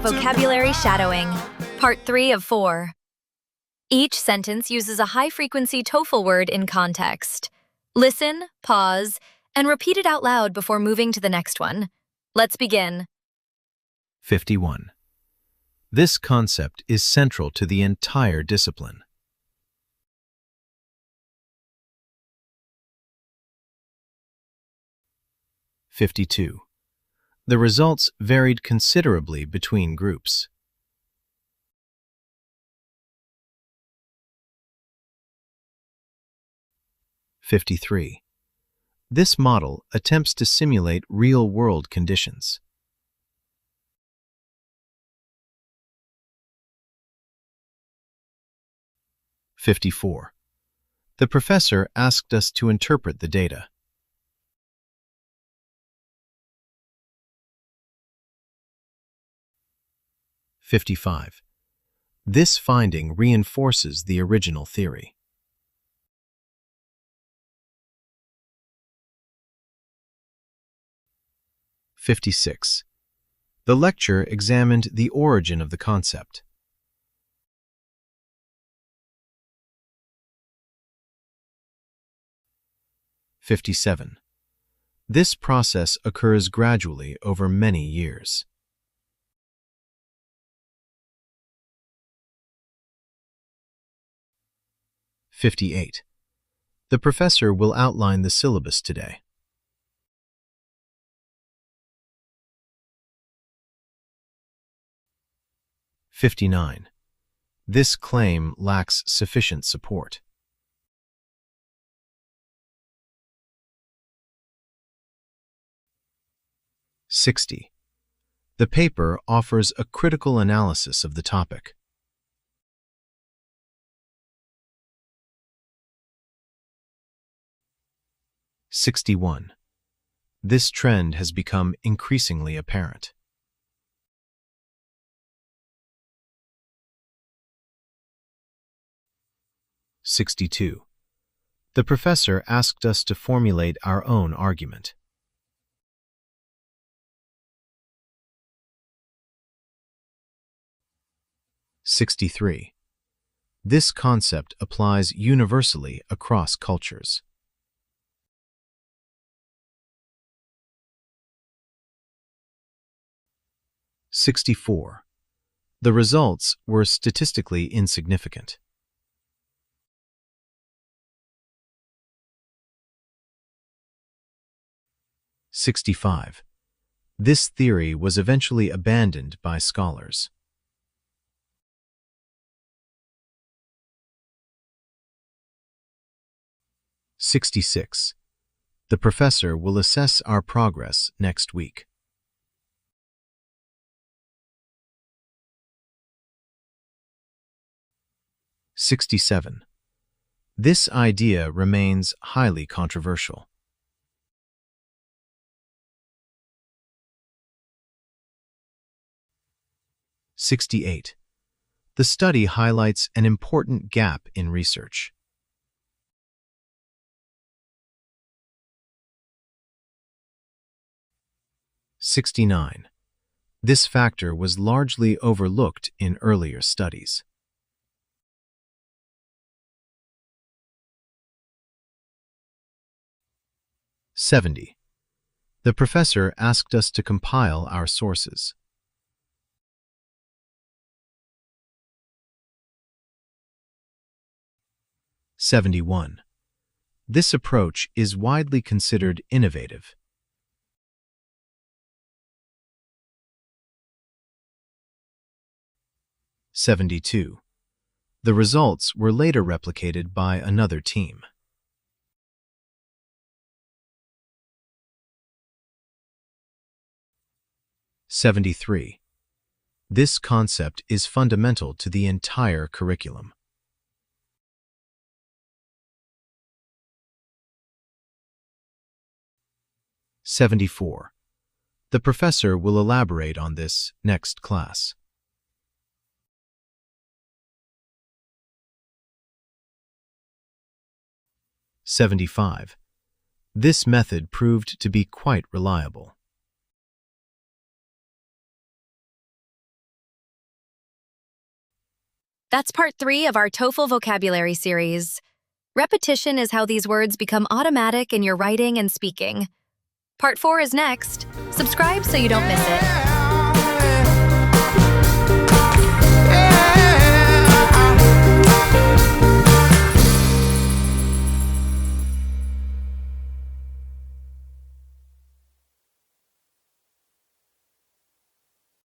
Vocabulary Shadowing, Part 3 of 4. Each sentence uses a high-frequency TOEFL word in context. Listen, pause, and repeat it out loud before moving to the next one. Let's begin. 51. This concept is central to the entire discipline. (52) The results varied considerably between groups. (53) This model attempts to simulate real-world conditions. (54) The professor asked us to interpret the data. (55) This finding reinforces the original theory. (56) The lecture examined the origin of the concept. (57) This process occurs gradually over many years. (58) The professor will outline the syllabus today. (59) This claim lacks sufficient support. (60) The paper offers a critical analysis of the topic. (61) This trend has become increasingly apparent. (62) The professor asked us to formulate our own argument. (63) This concept applies universally across cultures. (64) The results were statistically insignificant. (65) This theory was eventually abandoned by scholars. (66) The professor will assess our progress next week. (67) This idea remains highly controversial. (68) The study highlights an important gap in research. (69) This factor was largely overlooked in earlier studies. (70) The professor asked us to compile our sources. (71) This approach is widely considered innovative. (72) The results were later replicated by another team. (73) This concept is fundamental to the entire curriculum. (74) The professor will elaborate on this next class. (75) This method proved to be quite reliable. That's part 3 of our TOEFL vocabulary series. Repetition is how these words become automatic in your writing and speaking. Part 4 is next. Subscribe so you don't miss it.